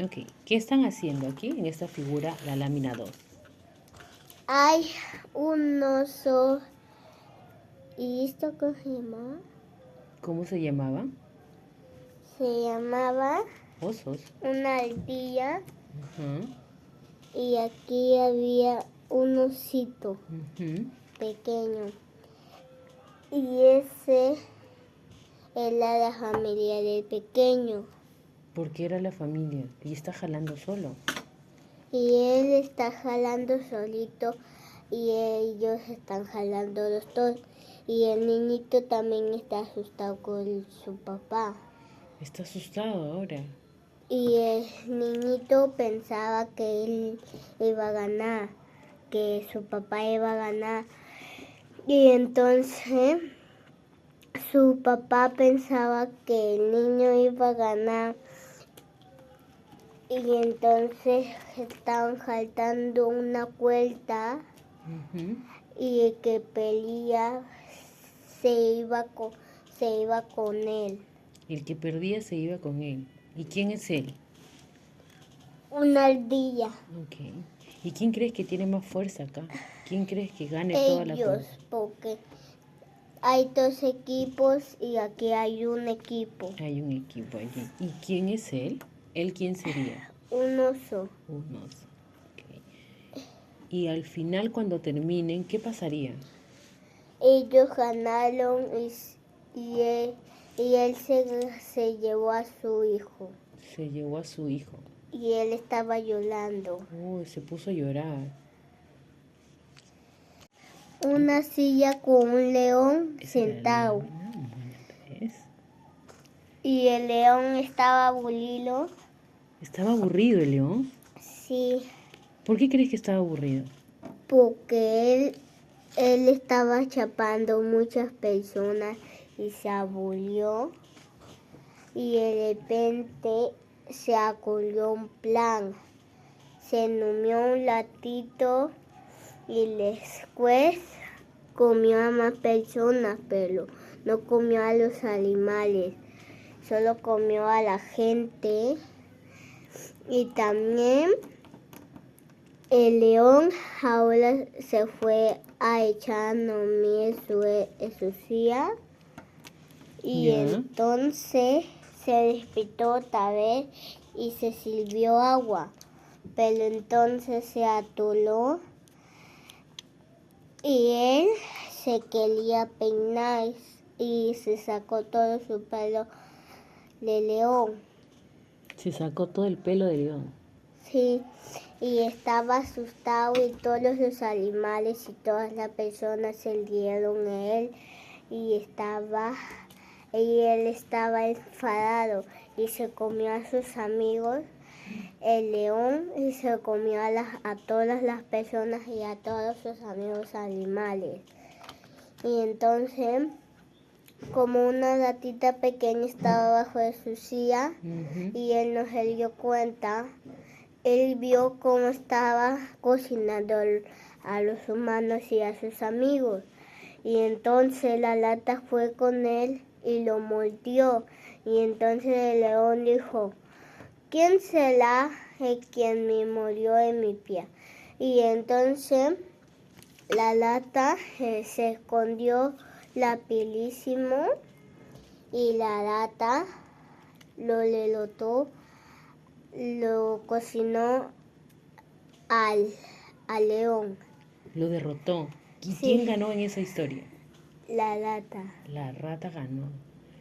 Ok, ¿qué están haciendo aquí en esta figura, la lámina 2? Hay un oso. ¿Y esto cómo se llamaba? ¿Cómo se llamaba? Se llamaba Osos. una ardilla Ujú, y aquí había un osito ujú. pequeño. Y ese era la familia del pequeño. Porque era la familia y está jalando solo. Y él está jalando solito y ellos están jalando los dos. Y el niñito también está asustado con su papá. Está asustado ahora. Y el niñito pensaba que él iba a ganar, que su papá iba a ganar. Y entonces su papá pensaba que el niño iba a ganar. Y entonces estaban saltando una cuerda Ujú. y el que pelea se iba con él. El que perdía se iba con él. ¿Y quién es él? Una ardilla. Ok. ¿Y quién crees que tiene más fuerza acá? ¿Quién crees que gane toda la Ellos, cosa? porque hay dos equipos y aquí hay un equipo. Hay un equipo allí. ¿Y quién es él? ¿Él quién sería? Un oso. Un oso. Ok. Y al final, cuando terminen, ¿qué pasaría? Ellos ganaron y él se llevó a su hijo. Se llevó a su hijo. Y él estaba llorando. Se puso a llorar. Una silla con un león Esa era la sentado. lámina. Bueno, pues. Y el león estaba aburrido. ¿Estaba aburrido el león? Sí, ¿Por qué crees que estaba aburrido? porque él estaba chapando muchas personas y se aburrió. Y de repente se ocurrió un plan. Se numió un latito y después comió a más personas, pero no comió a los animales, solo comió a la gente. Y también el león ahora se fue a echar a dormir su silla y Ya. entonces se despertó otra vez y se sirvió agua, pero entonces se atoló y él se quería peinar y se sacó todo su pelo de león. Se sacó todo el pelo del león. Sí, y estaba asustado y todos los animales y todas las personas se rieron a él y él estaba enfadado y se comió a sus amigos, el león, y se comió a todas las personas y a todos sus amigos animales. Y entonces, como una gatita pequeña estaba bajo de su silla Ujú. y él no se dio cuenta, él vio cómo estaba cocinando a los humanos y a sus amigos. Y entonces la lata fue con él y lo mordió. Y entonces el león dijo, ¿quién será el quien me mordió en mi pie? Y entonces la lata se escondió rapidísimo y la lata lo lelotó, lo cocinó al león. Lo derrotó. ¿Y quién Sí, ganó en esa historia? la lata. La rata ganó.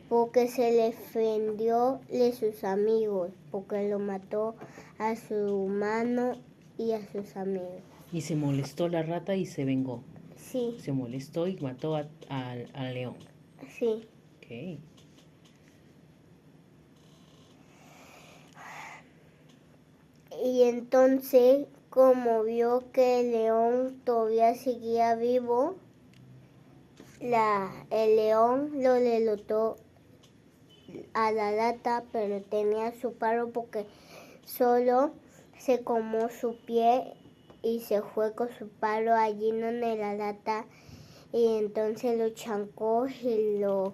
Porque se le defendió de sus amigos, porque lo mató a su mano y a sus amigos. Y se molestó la rata y se vengó. Sí, Se molestó y mató al león. sí. Ok. Y entonces, como vio que el león todavía seguía vivo, el león lo derrotó a la lata, pero tenía su paro porque solo se comió su pie y se fue con su palo allí donde la lata y entonces lo chancó y lo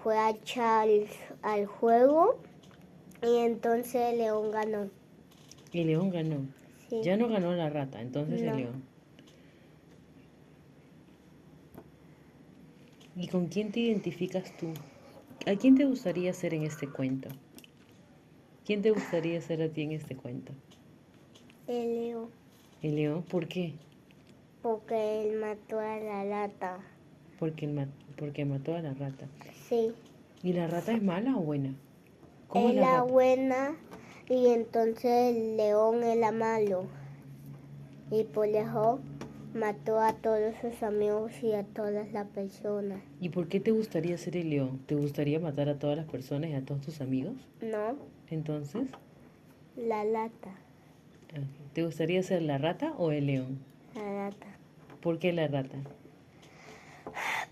fue a echar al juego Y entonces el león ganó. El león ganó. Sí. Ya no ganó la rata, entonces No. el león. ¿Y con quién te identificas tú? ¿A quién te gustaría ser en este cuento? ¿Quién te gustaría ser a ti en este cuento? El león. El león, ¿por qué? Porque él mató a la rata. Porque mató a la rata. Sí. ¿Y la rata es mala o buena? ¿Cómo es Es la la rata? buena y entonces el león es la malo. Y por eso mató a todos sus amigos y a todas las personas. ¿Y por qué te gustaría ser el león? ¿Te gustaría matar a todas las personas y a todos tus amigos? No, Entonces, la lata. ¿te gustaría ser la rata o el león? La rata. ¿Por qué la rata?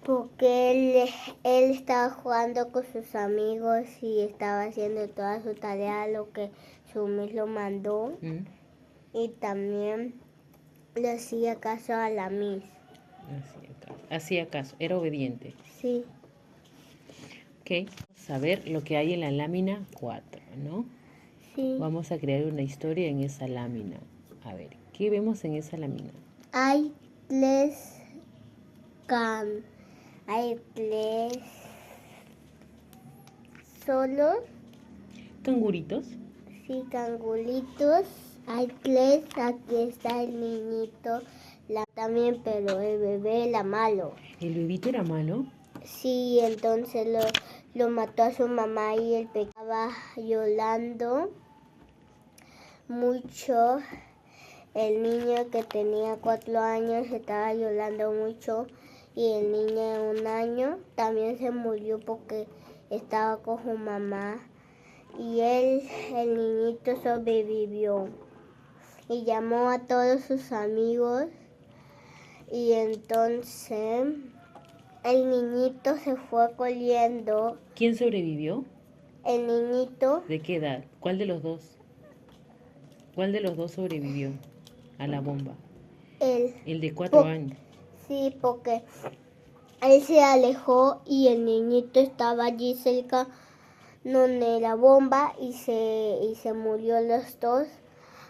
Porque él estaba jugando con sus amigos y estaba haciendo toda su tarea, lo que su miss lo mandó. ¿Mm? Y también le hacía caso a la miss. Hacía caso, era obediente. Sí, Ok, vamos a ver lo que hay en la lámina 4, ¿no? sí. Vamos a crear una historia en esa lámina. A ver, ¿qué vemos en esa lámina? Hay tres solos, Canguritos. sí, cangulitos. Hay tres, aquí está el niñito, también, pero el bebé era malo. ¿El bebito era malo? Sí, entonces lo mató a su mamá y él estaba llorando mucho. El niño que tenía 4 años estaba llorando mucho y el niño de 1 año también se murió porque estaba con su mamá y el niñito sobrevivió y llamó a todos sus amigos y entonces el niñito se fue corriendo. ¿Quién sobrevivió? El niñito, ¿De qué edad? ¿Cuál de los dos? ¿Cuál de los dos sobrevivió a la bomba? él, El de 4 años. sí, porque él se alejó y el niñito estaba allí cerca donde la bomba y se murió los dos.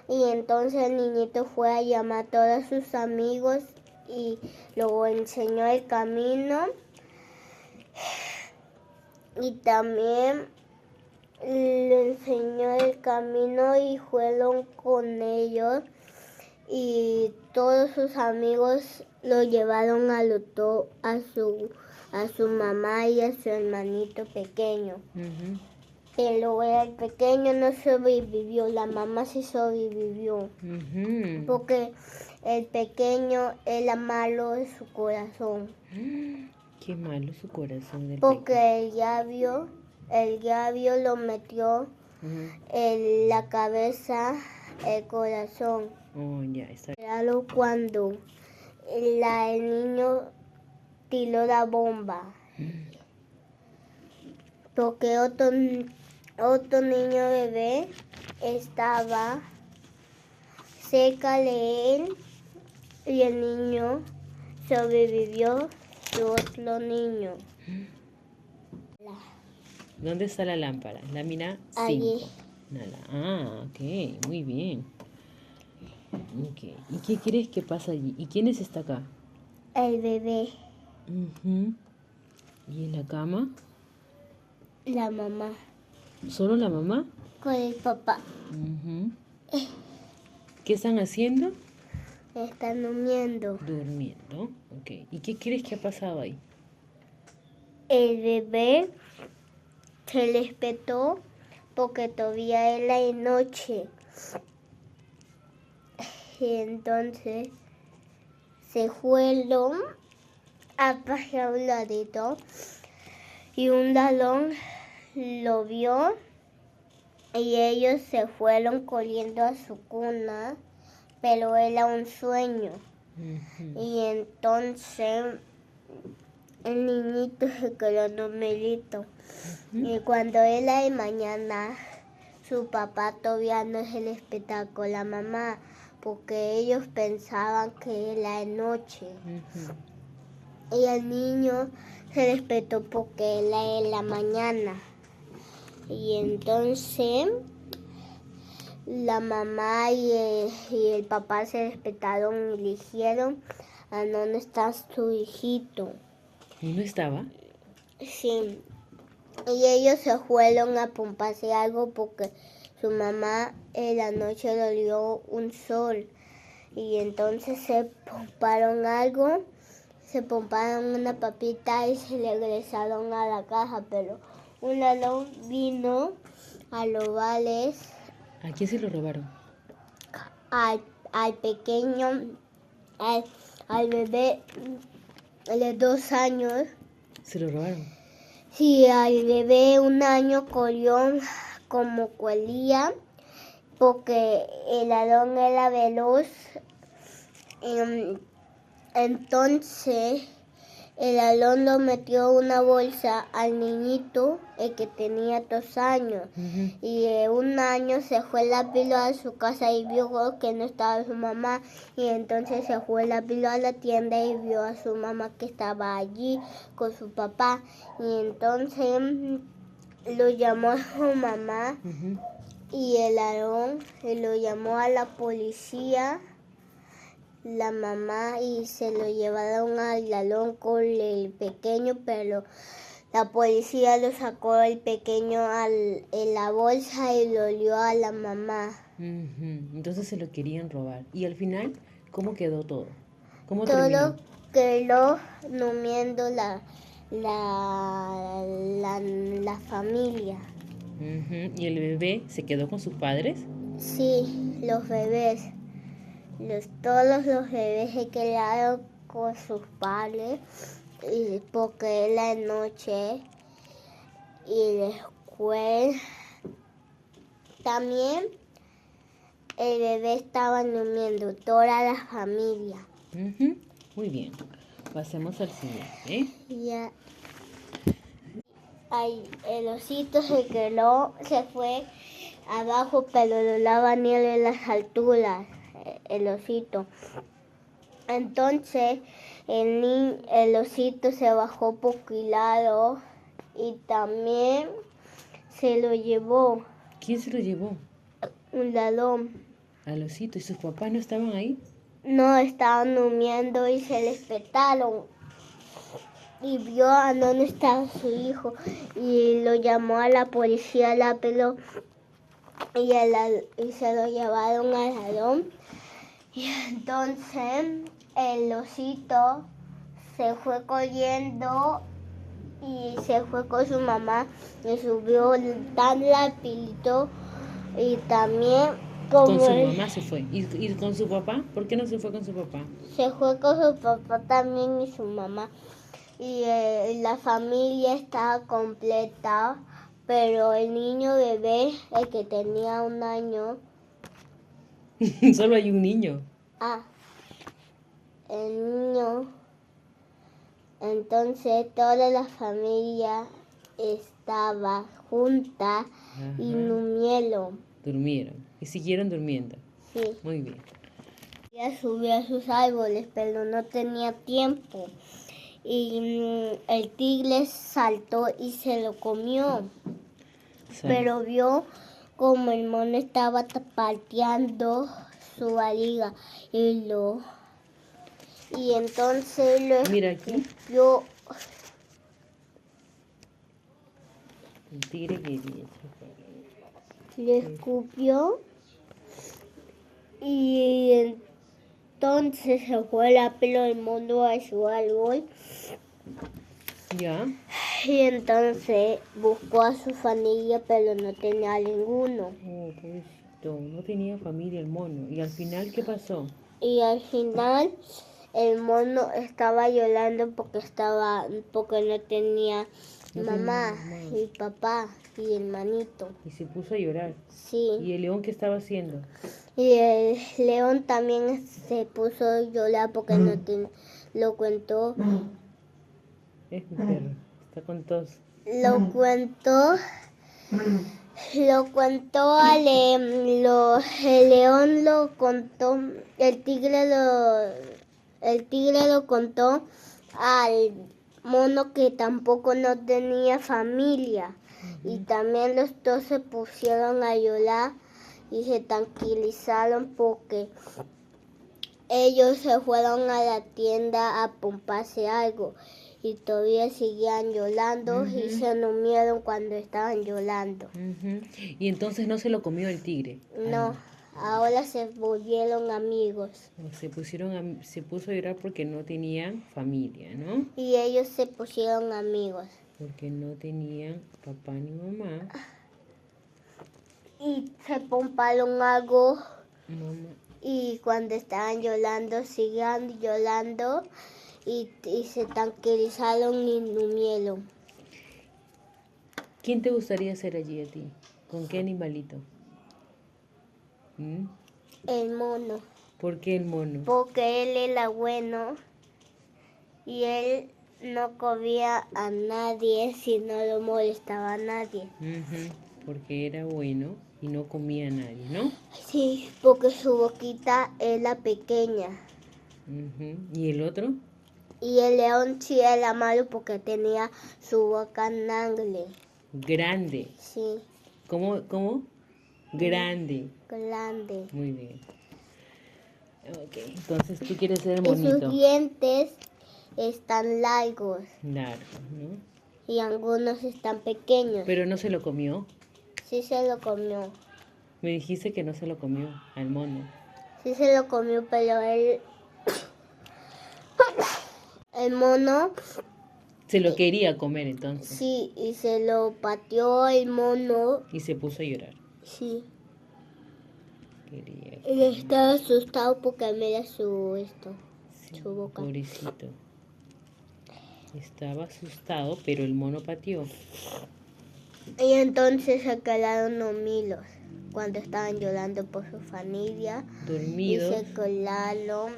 Y entonces el niñito fue a llamar a todos sus amigos y luego enseñó el camino. Y también le enseñó el camino y fueron con ellos. Y todos sus amigos lo llevaron a su mamá y a su hermanito pequeño. Ujú, Pero el pequeño no sobrevivió, la mamá sí sobrevivió. ujú. Porque el pequeño era malo en su corazón. Qué malo su corazón del pequeño. Porque el gavio lo metió Ujú. en la cabeza, el corazón. Oh, ya, está. Claro, cuando el niño tiró la bomba. Porque otro niño bebé estaba cerca de él y el niño sobrevivió su otro niño. ¿Dónde está la lámpara? Lámina 5. Allí. Ah, ok, muy bien. Ok, ¿y qué crees que pasa allí? ¿Y quién está acá? El bebé, Ujú. ¿Y en la cama? la mamá, ¿Solo la mamá? con el papá. Ujú. ¿Qué están haciendo? Están durmiendo. Durmiendo. Ok, ¿y qué crees que ha pasado ahí? El bebé se despertó porque todavía era de noche. Y entonces se fueron a pasar un ladito y un ladrón lo vio y ellos se fueron corriendo a su cuna, pero era un sueño. Ujú. Y entonces el niñito se quedó dormidito. Y cuando era de mañana, su papá todavía no se despertaba con la mamá, porque ellos pensaban que era de noche. Ujú. Y el niño se despertó porque era en la mañana. Y entonces la mamá y el papá se despertaron y le dijeron, ¿a dónde está su hijito? ¿Y no estaba? Sí. Y ellos se fueron a pomparse algo porque su mamá en la noche le dio un sol. Y entonces se pomparon algo, se pomparon una papita y se regresaron a la caja. Pero un ladrón vino a robarles ¿A quién se lo robaron? al pequeño, al bebé de 2 años. ¿Se lo robaron? Sí, al bebé 1 año corrió como colía porque el ladrón era veloz. Entonces el ladrón lo metió una bolsa al niñito, el que tenía 2 años. Ujú. Y de 1 año se fue rápido a su casa y vio que no estaba su mamá. Y entonces se fue rápido a la tienda y vio a su mamá que estaba allí con su papá. Y entonces lo llamó a su mamá Ujú. y el ladrón lo llamó a la policía, la mamá, y se lo llevaron al ladrón con el pequeño, pero la policía lo sacó el pequeño en la bolsa y lo dio a la mamá. Ujú. Entonces se lo querían robar. ¿Y al final cómo quedó todo? ¿Cómo terminó? Todo quedó durmiendo la familia. Ujú. ¿Y el bebé se quedó con sus padres? Sí, los bebés. Todos los bebés se quedaron con sus padres porque era de noche. Y después también el bebé estaba durmiendo, toda la familia. Ujú. Muy bien. Pasemos al siguiente. Ya, el osito se quedó, se fue abajo, pero lo daba nieve en las alturas, el osito. Entonces el osito se bajó por lado y también se lo llevó ¿Quién se lo llevó? un ladrón. Al osito. ¿Y sus papás no estaban ahí? No, estaban durmiendo y se despertaron y vio a dónde estaba su hijo y lo llamó a la policía rápido y se lo llevaron al ladrón. Y entonces el osito se fue corriendo y se fue con su mamá y subió tan rapidito y también Con como su mamá se fue. ¿Y con su papá? ¿Por qué no se fue con su papá? se fue con su papá también y su mamá. Y la familia estaba completa, pero el niño bebé, el que tenía 1 año, Solo hay un niño. el niño, entonces toda la familia estaba junta y Ajá. durmieron. Durmieron. Y siguieron durmiendo. Sí. Muy bien. Ella subió a sus árboles, pero no tenía tiempo. Y el tigre saltó y se lo comió. Pero vio como el mono estaba pateando su barriga y entonces lo Mira aquí. escupió. El tigre quería. Le escupió y entonces se fue rápido el mono a su árbol. Ya. Y entonces buscó a su familia, pero no tenía ninguno. Oh, pobrecito. No tenía familia el mono. ¿Y al final qué pasó? Y al final el mono estaba llorando porque no tenía No mamá tenía mamá. y papá y hermanito. Y se puso a llorar. Sí. ¿Y el león qué estaba haciendo? Y el león también se puso a llorar porque lo cuentó. Es mi perro. Está con tos. Lo cuentó el león lo contó, el tigre lo contó al mono que tampoco no tenía familia. Y también los dos se pusieron a llorar y se tranquilizaron porque ellos se fueron a la tienda a comprarse algo y todavía seguían llorando y se durmieron cuando estaban llorando. Y entonces no se lo comió el tigre. No, ahora se volvieron amigos. Se puso a llorar porque no tenían familia, ¿no? Y ellos se pusieron amigos. Porque no tenían papá ni mamá. Y se compraron algo Mamá. y cuando estaban llorando, seguían llorando y se tranquilizaron y durmieron. ¿Quién te gustaría ser allí a ti? ¿Con qué animalito? ¿Mm? El mono, ¿Por qué el mono? porque él era bueno y él no comía a nadie si no lo molestaba a nadie. Porque era bueno y no comía a nadie, ¿no? Sí, porque su boquita era pequeña. ¿Y el otro? Y el león sí era malo porque tenía su boca grande. Grande. Sí, ¿Cómo? Grande. grande. Muy bien. Ok, entonces tú quieres ser el Y monito. sus dientes están largos Largo, ¿no? y algunos están pequeños. Pero no se lo comió. Sí se lo comió. Me dijiste que no se lo comió al mono. Sí se lo comió, pero el mono, Se lo quería comer entonces. sí, y se lo pateó el mono. Y se puso a llorar. Sí. Quería. Él estaba asustado porque mira su Sí, boca. pobrecito. Estaba asustado, pero el mono pateó. Y entonces se quedaron dormidos cuando estaban llorando por su familia. Dormido. Y se quedaron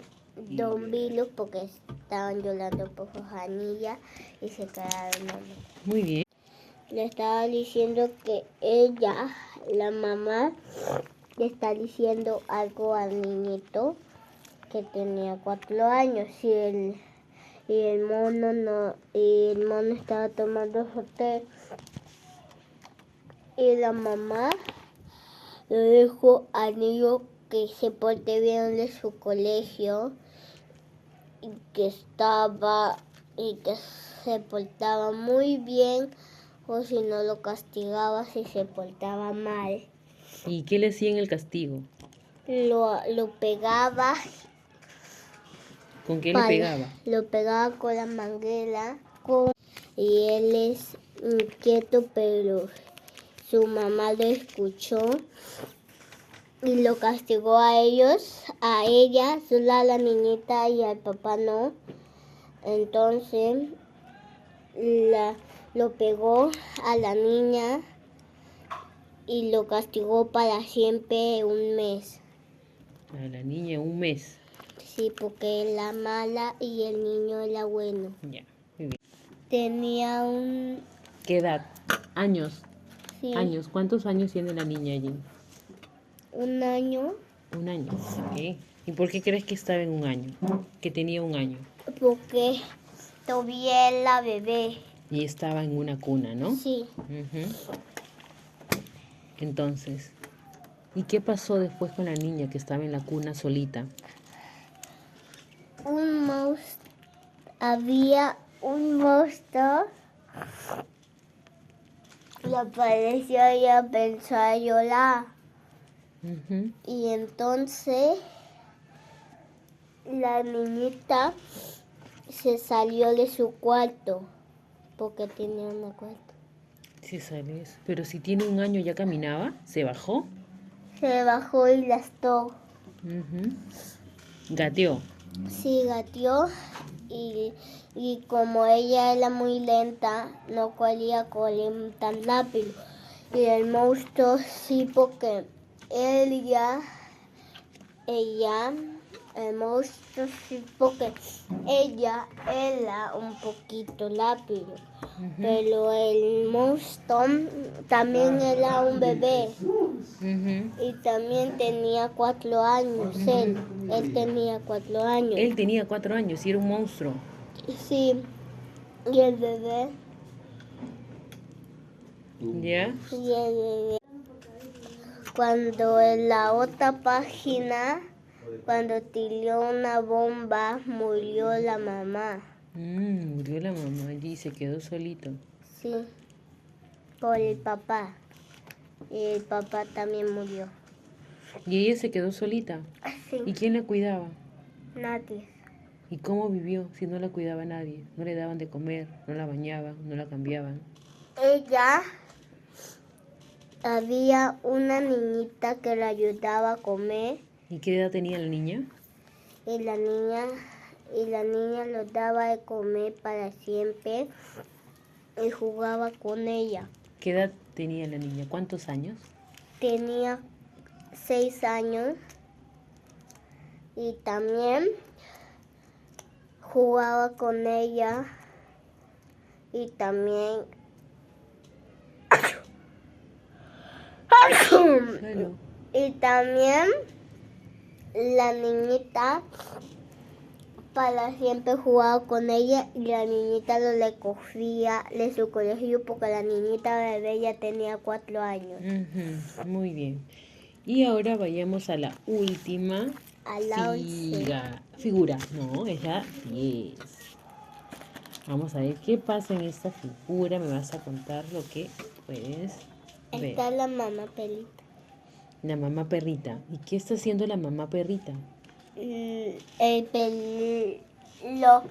dormidos porque estaban llorando por su familia y se quedaron dormidos. Muy bien. Le estaba diciendo que ella, la mamá, le está diciendo algo al niñito que tenía 4 años y el mono estaba tomando su té y la mamá le dijo al niño que se porte bien de su colegio y que se portaba muy bien o si no lo castigaba si se portaba mal. ¿Y qué le hacía en el castigo? Lo pegaba. ¿Con qué le pegaba? Lo pegaba con la manguera y él es inquieto, pero su mamá lo escuchó y lo castigó a ellos, a ella, solo a la niñita y al papá no. Entonces lo pegó a la niña y lo castigó para siempre 1 mes. A la niña 1 mes. Sí, porque era mala y el niño era bueno. Ya, muy bien. Tenía ¿Qué edad? Años. sí, Años. ¿Cuántos años tiene la niña allí? 1 año. 1 año. Ok. ¿Y por qué crees que estaba en 1 año? Que tenía 1 año. Porque todavía era bebé. Y estaba en una cuna, ¿no? Sí. Entonces, ¿y qué pasó después con la niña que estaba en la cuna solita? Había un monstruo y apareció y empezó a llorar. Y entonces la niñita se salió de su cuarto porque tenía un cuarto. Sí, sabes. Pero si tiene 1 año ya caminaba, ¿se bajó? Se bajó y lastró. Gateó. Sí, gateó y como ella era muy lenta, no podía correr tan rápido. Y el monstruo sí, porque el monstruo sí, porque ella era un poquito rápido. Pero el monstruo también era un bebé. Y también tenía 4 años, él tenía 4 años. Él tenía 4 años y era un monstruo. Sí, y el bebé ¿Ya? Cuando en la otra página, cuando tiró una bomba, murió la mamá. Murió la mamá allí y se quedó solito. Sí, por el papá. Y el papá también murió. Y ella se quedó solita. Sí, ¿Y quién la cuidaba? nadie. ¿Y cómo vivió si no la cuidaba nadie? No le daban de comer, no la bañaban, no la cambiaban. Ella, había una niñita que la ayudaba a comer ¿Y qué edad tenía la niña? y la niña lo daba de comer para siempre y jugaba con ella. ¿Qué edad tenía la niña? ¿Cuántos años? Tenía 6 años y también jugaba con ella y también Claro. y también la niñita para siempre jugaba con ella y la niñita no le cogía de su colegio porque la niñita bebé ya tenía 4 años. Muy bien. Y ahora vayamos a la última A la 11. figura. No, es la 10. Vamos a ver qué pasa en esta figura. Me vas a contar lo que puedes ver. Está la mamá pelita. La mamá perrita. ¿Y qué está haciendo la mamá perrita? El pelo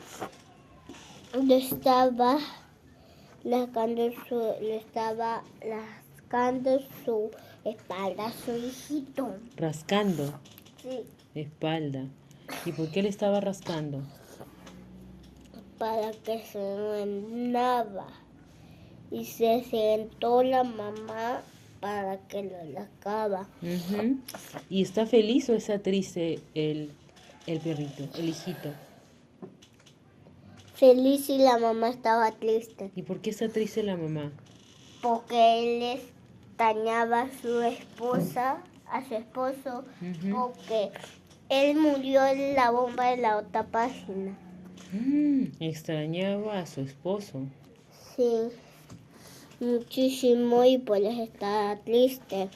lo estaba rascando su espalda a su hijito. Rascando Sí, la espalda. ¿Y por qué le estaba rascando? para que se venaba. Y se sentó la mamá para que lo rascaba. ¿Y está feliz o está triste el perrito, el hijito? Feliz y la mamá estaba triste. ¿Y por qué está triste la mamá? Porque él extrañaba a su esposa, a su esposo, porque él murió en la bomba de la otra página. Extrañaba a su esposo. Sí, muchísimo y por eso estaba triste.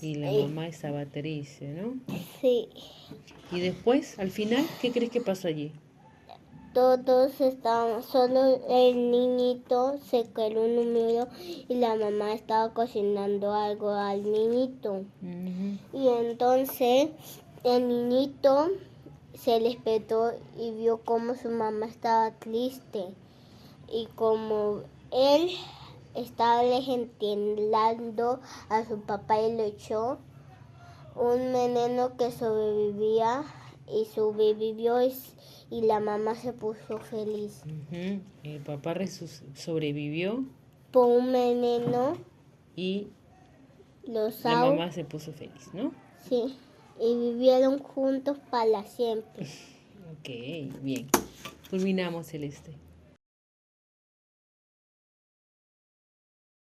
Y la mamá estaba triste, ¿no? Sí, Y después, al final, ¿qué crees que pasó allí? todos estaban, solo el niñito se quedó dormido y la mamá estaba cocinando algo al niñito. Y entonces el niñito se despertó y vio cómo su mamá estaba triste. Y como él estaba entendiendo a su papá y le echó un veneno que sobrevivía y sobrevivió y la mamá se puso feliz. El papá sobrevivió Por un veneno, y la la mamá se puso feliz, ¿no? Sí, y vivieron juntos para siempre. Ok, bien. Culminamos, Celeste.